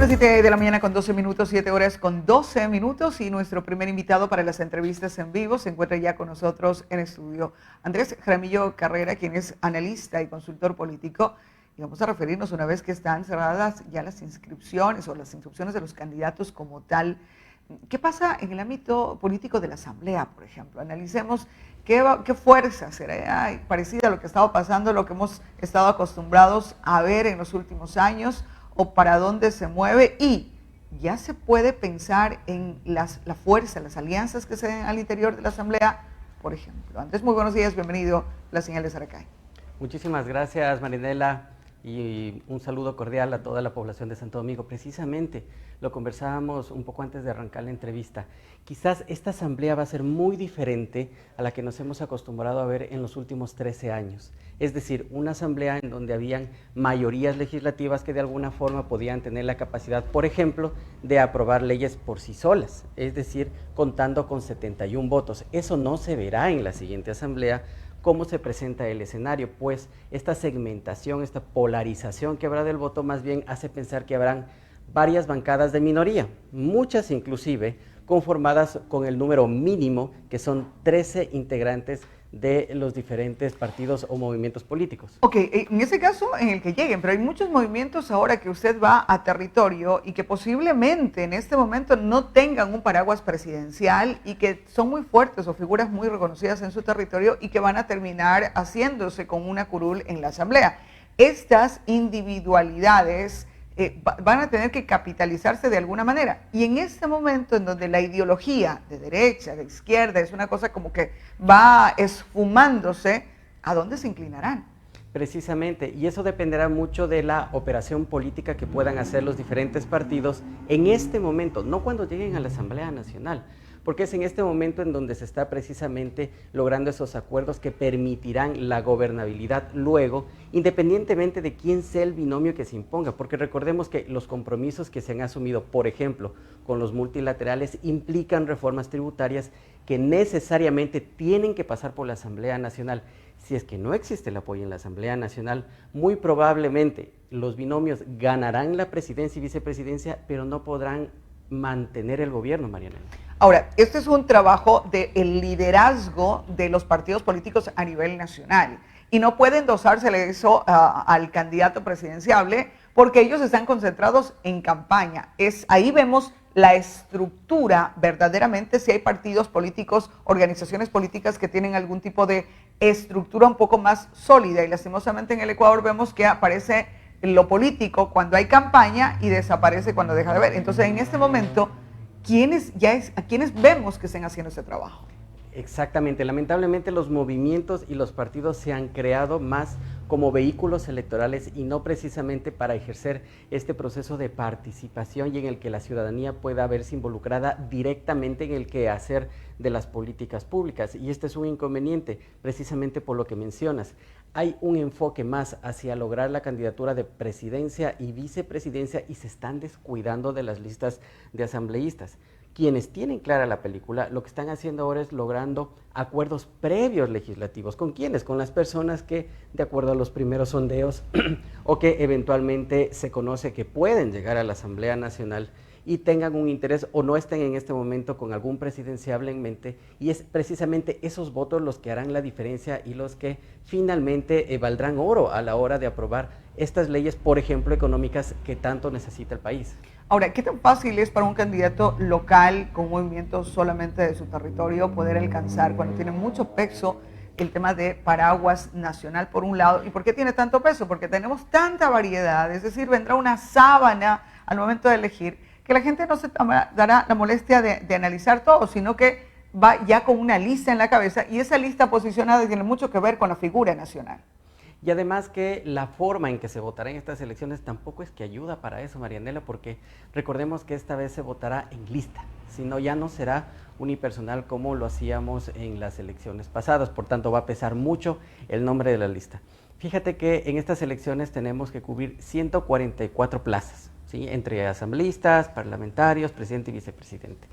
las 7 de la mañana con 12 minutos, 7 horas con 12 minutos, y nuestro primer invitado para las entrevistas en vivo se encuentra ya con nosotros en estudio, Andrés Jaramillo Carrera, quien es analista y consultor político, y vamos a referirnos, una vez que están cerradas ya las inscripciones o las inscripciones de los candidatos como tal, ¿qué pasa en el ámbito político de la Asamblea, por ejemplo? Analicemos qué fuerza será parecida a lo que estaba pasando, lo que hemos estado acostumbrados a ver en los últimos años, o para dónde se mueve, y ya se puede pensar en la fuerza, las alianzas que se den al interior de la Asamblea, por ejemplo. Andrés, muy buenos días, bienvenido a La Señal de Saracay. Muchísimas gracias, Marinela, y un saludo cordial a toda la población de Santo Domingo. Precisamente lo conversábamos un poco antes de arrancar la entrevista. Quizás esta asamblea va a ser muy diferente a la que nos hemos acostumbrado a ver en los últimos 13 años. Es decir, una asamblea en donde habían mayorías legislativas que de alguna forma podían tener la capacidad, por ejemplo, de aprobar leyes por sí solas, es decir, contando con 71 votos. Eso no se verá en la siguiente asamblea. ¿Cómo se presenta el escenario? Pues esta segmentación, esta polarización que habrá del voto más bien hace pensar que habrán varias bancadas de minoría, muchas inclusive conformadas con el número mínimo, que son 13 integrantes de los diferentes partidos o movimientos políticos. Ok, en ese caso en el que lleguen, pero hay muchos movimientos ahora que usted va a territorio y que posiblemente en este momento no tengan un paraguas presidencial y que son muy fuertes o figuras muy reconocidas en su territorio y que van a terminar haciéndose con una curul en la asamblea. Estas individualidades van a tener que capitalizarse de alguna manera. Y en este momento en donde la ideología de derecha, de izquierda, es una cosa como que va esfumándose, ¿a dónde se inclinarán? Precisamente, y eso dependerá mucho de la operación política que puedan hacer los diferentes partidos en este momento, no cuando lleguen a la Asamblea Nacional, porque es en este momento en donde se está precisamente logrando esos acuerdos que permitirán la gobernabilidad luego, independientemente de quién sea el binomio que se imponga, porque recordemos que los compromisos que se han asumido, por ejemplo, con los multilaterales, implican reformas tributarias que necesariamente tienen que pasar por la Asamblea Nacional. Si es que no existe el apoyo en la Asamblea Nacional, muy probablemente los binomios ganarán la presidencia y vicepresidencia, pero no podrán mantener el gobierno, Mariana. Ahora, este es un trabajo del liderazgo de los partidos políticos a nivel nacional y no puede endosársele eso al candidato presidenciable porque ellos están concentrados en campaña. Ahí vemos la estructura verdaderamente, si hay partidos políticos, organizaciones políticas que tienen algún tipo de estructura un poco más sólida, y lastimosamente en el Ecuador vemos que aparece lo político cuando hay campaña y desaparece cuando deja de ver. Entonces, en este momento, ¿a quiénes vemos que estén haciendo ese trabajo? Exactamente, lamentablemente los movimientos y los partidos se han creado más como vehículos electorales y no precisamente para ejercer este proceso de participación y en el que la ciudadanía pueda verse involucrada directamente en el quehacer de las políticas públicas. Y este es un inconveniente, precisamente por lo que mencionas. Hay un enfoque más hacia lograr la candidatura de presidencia y vicepresidencia y se están descuidando de las listas de asambleístas. Quienes tienen clara la película, lo que están haciendo ahora es logrando acuerdos previos legislativos. ¿Con quiénes? Con las personas que, de acuerdo a los primeros sondeos, o que eventualmente se conoce que pueden llegar a la Asamblea Nacional y tengan un interés o no estén en este momento con algún presidenciable en mente, y es precisamente esos votos los que harán la diferencia y los que finalmente valdrán oro a la hora de aprobar estas leyes, por ejemplo, económicas que tanto necesita el país. Ahora, ¿qué tan fácil es para un candidato local con movimientos solamente de su territorio poder alcanzar cuando tiene mucho peso el tema de paraguas nacional por un lado? ¿Y por qué tiene tanto peso? Porque tenemos tanta variedad, es decir, vendrá una sábana al momento de elegir que la gente no se dará la molestia de analizar todo, sino que va ya con una lista en la cabeza, y esa lista posicionada tiene mucho que ver con la figura nacional. Y además que la forma en que se votará en estas elecciones tampoco es que ayuda para eso, Marianela, porque recordemos que esta vez se votará en lista, sino ya no será unipersonal como lo hacíamos en las elecciones pasadas, por tanto va a pesar mucho el nombre de la lista. Fíjate que en estas elecciones tenemos que cubrir 144 plazas, ¿sí? Entre asambleístas, parlamentarios, presidente y vicepresidente.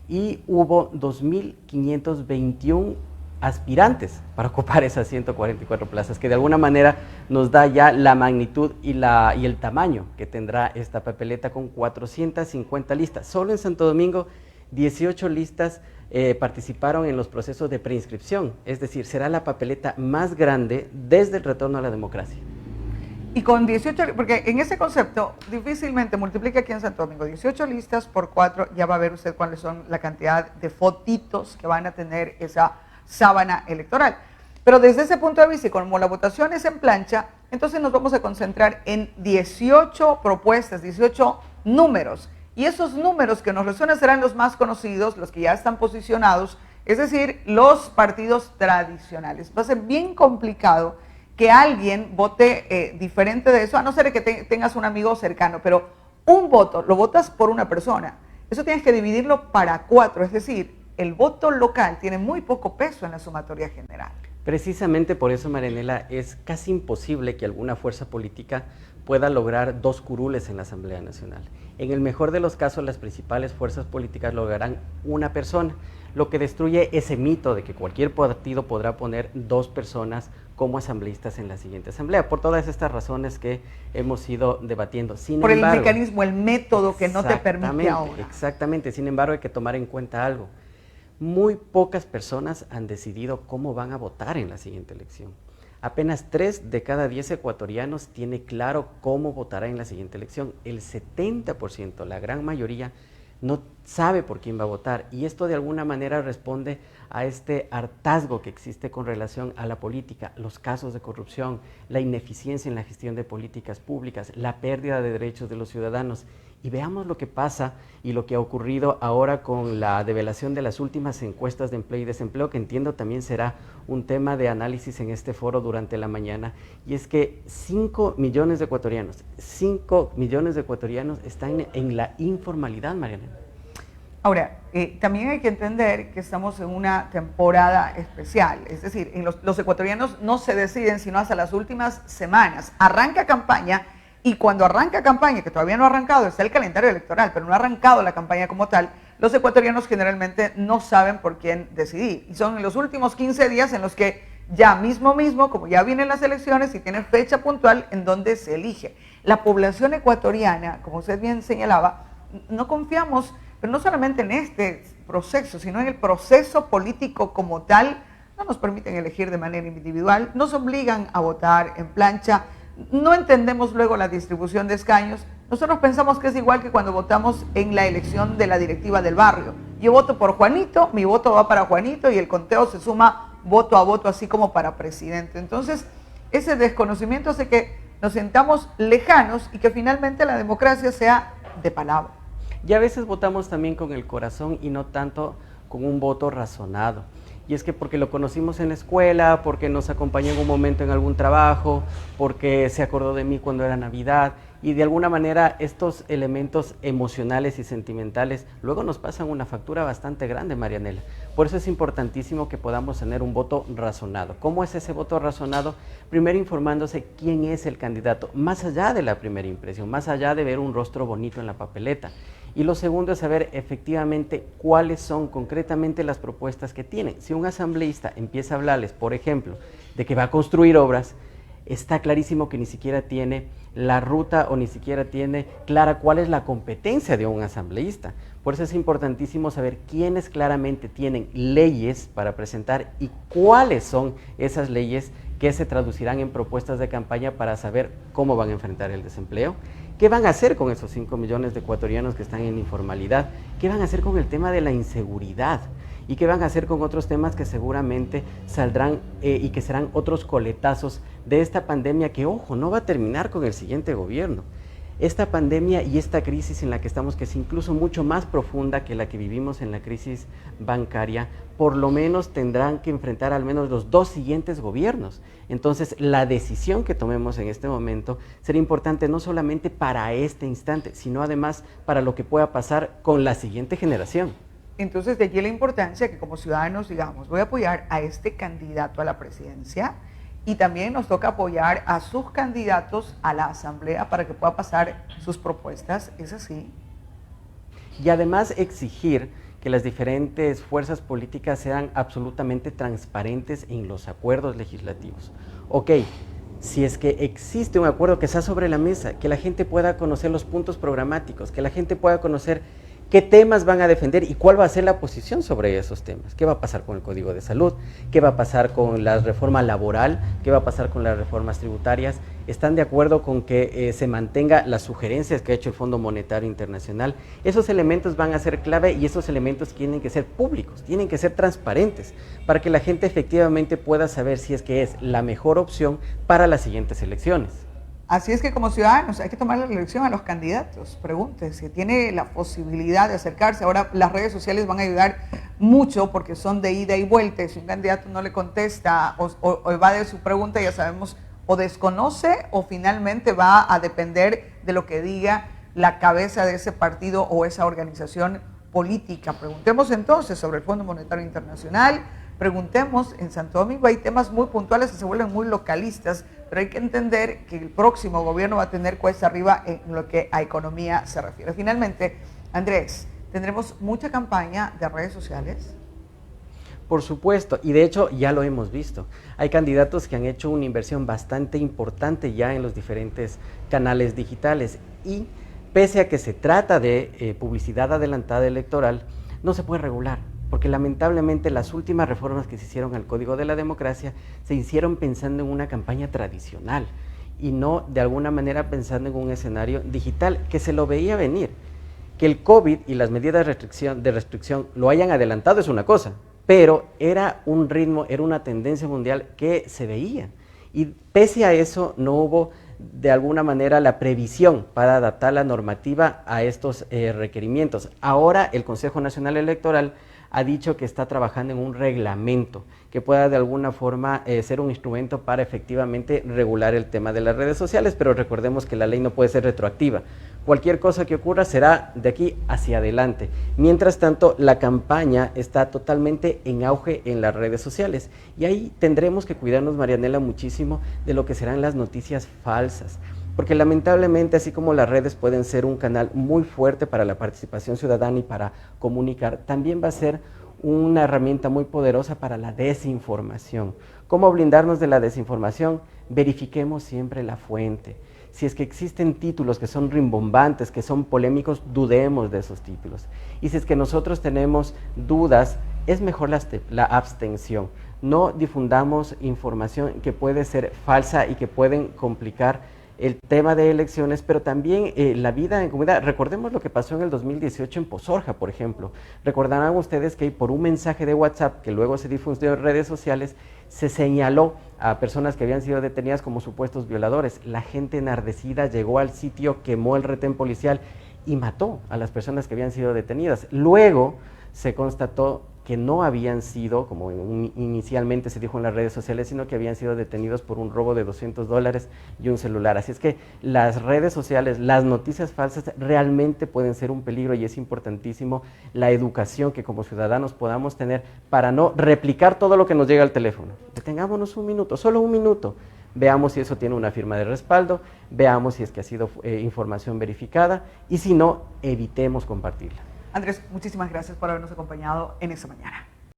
Y hubo 2.521 aspirantes para ocupar esas 144 plazas, que de alguna manera nos da ya la magnitud y el tamaño que tendrá esta papeleta con 450 listas. Solo en Santo Domingo, 18 listas participaron en los procesos de preinscripción, es decir, será la papeleta más grande desde el retorno a la democracia. Y con 18, porque en ese concepto difícilmente multiplica aquí en Santo Domingo, 18 listas por 4, ya va a ver usted cuáles son la cantidad de fotitos que van a tener esa sábana electoral. Pero desde ese punto de vista, y como la votación es en plancha, entonces nos vamos a concentrar en 18 propuestas, 18 números. Y esos números que nos resuenan serán los más conocidos, los que ya están posicionados, es decir, los partidos tradicionales. Va a ser bien complicado que alguien vote diferente de eso, a no ser que tengas un amigo cercano, pero un voto lo votas por una persona. Eso tienes que dividirlo para 4, es decir, el voto local tiene muy poco peso en la sumatoria general. Precisamente por eso, Marianela, es casi imposible que alguna fuerza política pueda lograr 2 curules en la Asamblea Nacional. En el mejor de los casos, las principales fuerzas políticas lograrán una persona, lo que destruye ese mito de que cualquier partido podrá poner 2 personas como asambleístas en la siguiente asamblea, por todas estas razones que hemos ido debatiendo. Por el mecanismo, el método que no te permite ahora. Exactamente, sin embargo hay que tomar en cuenta algo. Muy pocas personas han decidido cómo van a votar en la siguiente elección. Apenas 3 de cada 10 ecuatorianos tiene claro cómo votará en la siguiente elección. El 70%, la gran mayoría, no sabe por quién va a votar, y esto de alguna manera responde a este hartazgo que existe con relación a la política, los casos de corrupción, la ineficiencia en la gestión de políticas públicas, la pérdida de derechos de los ciudadanos. Y veamos lo que pasa y lo que ha ocurrido ahora con la develación de las últimas encuestas de empleo y desempleo, que entiendo también será un tema de análisis en este foro durante la mañana, y es que 5 millones de ecuatorianos están en la informalidad, Mariana. Ahora, también hay que entender que estamos en una temporada especial, es decir, los ecuatorianos no se deciden sino hasta las últimas semanas. Arranca campaña, y cuando arranca campaña, que todavía no ha arrancado, está el calendario electoral, pero no ha arrancado la campaña como tal, los ecuatorianos generalmente no saben por quién decidir. Y son en los últimos 15 días en los que ya mismo, como ya vienen las elecciones y tienen fecha puntual en donde se elige. La población ecuatoriana, como usted bien señalaba, no confiamos, pero no solamente en este proceso, sino en el proceso político como tal. No nos permiten elegir de manera individual, nos obligan a votar en plancha, no entendemos luego la distribución de escaños. Nosotros pensamos que es igual que cuando votamos en la elección de la directiva del barrio. Yo voto por Juanito, mi voto va para Juanito y el conteo se suma voto a voto, así como para presidente. Entonces, ese desconocimiento hace que nos sentamos lejanos y que finalmente la democracia sea de palabra. Y a veces votamos también con el corazón y no tanto con un voto razonado. Y es que porque lo conocimos en la escuela, porque nos acompañó en un momento en algún trabajo, porque se acordó de mí cuando era Navidad, y de alguna manera estos elementos emocionales y sentimentales luego nos pasan una factura bastante grande, Marianela. Por eso es importantísimo que podamos tener un voto razonado. ¿Cómo es ese voto razonado? Primero informándose quién es el candidato, más allá de la primera impresión, más allá de ver un rostro bonito en la papeleta. Y lo segundo es saber efectivamente cuáles son concretamente las propuestas que tienen. Si un asambleísta empieza a hablarles, por ejemplo, de que va a construir obras, está clarísimo que ni siquiera tiene la ruta o ni siquiera tiene clara cuál es la competencia de un asambleísta. Por eso es importantísimo saber quiénes claramente tienen leyes para presentar y cuáles son esas leyes que se traducirán en propuestas de campaña para saber cómo van a enfrentar el desempleo. ¿Qué van a hacer con esos 5 millones de ecuatorianos que están en informalidad? ¿Qué van a hacer con el tema de la inseguridad? ¿Y qué van a hacer con otros temas que seguramente saldrán y que serán otros coletazos de esta pandemia que, ojo, no va a terminar con el siguiente gobierno? Esta pandemia y esta crisis en la que estamos, que es incluso mucho más profunda que la que vivimos en la crisis bancaria, por lo menos tendrán que enfrentar al menos los 2 siguientes gobiernos. Entonces, la decisión que tomemos en este momento será importante no solamente para este instante, sino además para lo que pueda pasar con la siguiente generación. Entonces, de allí la importancia que como ciudadanos digamos, voy a apoyar a este candidato a la presidencia, y también nos toca apoyar a sus candidatos a la asamblea para que pueda pasar sus propuestas, ¿es así? Y además exigir que las diferentes fuerzas políticas sean absolutamente transparentes en los acuerdos legislativos. Ok, si es que existe un acuerdo que está sobre la mesa, que la gente pueda conocer los puntos programáticos, que la gente pueda conocer qué temas van a defender y cuál va a ser la posición sobre esos temas. ¿Qué va a pasar con el Código de Salud? ¿Qué va a pasar con la reforma laboral? ¿Qué va a pasar con las reformas tributarias? ¿Están de acuerdo con que se mantenga las sugerencias que ha hecho el Fondo Monetario Internacional? Esos elementos van a ser clave y esos elementos tienen que ser públicos, tienen que ser transparentes, para que la gente efectivamente pueda saber si es que es la mejor opción para las siguientes elecciones. Así es que como ciudadanos hay que tomar la elección a los candidatos, pregúntense, tiene la posibilidad de acercarse. Ahora las redes sociales van a ayudar mucho porque son de ida y vuelta. Si un candidato no le contesta o evade su pregunta, ya sabemos, o desconoce o finalmente va a depender de lo que diga la cabeza de ese partido o esa organización política. Preguntemos entonces sobre el Fondo Monetario Internacional. Preguntemos, en Santo Domingo hay temas muy puntuales que se vuelven muy localistas, pero hay que entender que el próximo gobierno va a tener cuesta arriba en lo que a economía se refiere. Finalmente, Andrés, ¿tendremos mucha campaña de redes sociales? Por supuesto, y de hecho ya lo hemos visto. Hay candidatos que han hecho una inversión bastante importante ya en los diferentes canales digitales y pese a que se trata de publicidad adelantada electoral, no se puede regular. Porque lamentablemente las últimas reformas que se hicieron al Código de la Democracia se hicieron pensando en una campaña tradicional y no de alguna manera pensando en un escenario digital que se lo veía venir. Que el COVID y las medidas de restricción lo hayan adelantado es una cosa, pero era un ritmo, era una tendencia mundial que se veía. Y pese a eso no hubo de alguna manera la previsión para adaptar la normativa a estos requerimientos. Ahora el Consejo Nacional Electoral ha dicho que está trabajando en un reglamento que pueda de alguna forma ser un instrumento para efectivamente regular el tema de las redes sociales, pero recordemos que la ley no puede ser retroactiva. Cualquier cosa que ocurra será de aquí hacia adelante. Mientras tanto, la campaña está totalmente en auge en las redes sociales y ahí tendremos que cuidarnos, Marianela, muchísimo de lo que serán las noticias falsas. Porque lamentablemente, así como las redes pueden ser un canal muy fuerte para la participación ciudadana y para comunicar, también va a ser una herramienta muy poderosa para la desinformación. ¿Cómo blindarnos de la desinformación? Verifiquemos siempre la fuente. Si es que existen títulos que son rimbombantes, que son polémicos, dudemos de esos títulos. Y si es que nosotros tenemos dudas, es mejor la abstención. No difundamos información que puede ser falsa y que pueden complicar el tema de elecciones, pero también la vida en comunidad. Recordemos lo que pasó en el 2018 en Pozorja, por ejemplo. Recordarán ustedes que por un mensaje de WhatsApp que luego se difundió en redes sociales, se señaló a personas que habían sido detenidas como supuestos violadores. La gente enardecida llegó al sitio, quemó el retén policial y mató a las personas que habían sido detenidas. Luego se constató que no habían sido, como inicialmente se dijo en las redes sociales, sino que habían sido detenidos por un robo de $200 y un celular. Así es que las redes sociales, las noticias falsas realmente pueden ser un peligro y es importantísimo la educación que como ciudadanos podamos tener para no replicar todo lo que nos llega al teléfono. Detengámonos un minuto, solo un minuto. Veamos si eso tiene una firma de respaldo, veamos si es que ha sido información verificada y si no, evitemos compartirla. Andrés, muchísimas gracias por habernos acompañado en esta mañana.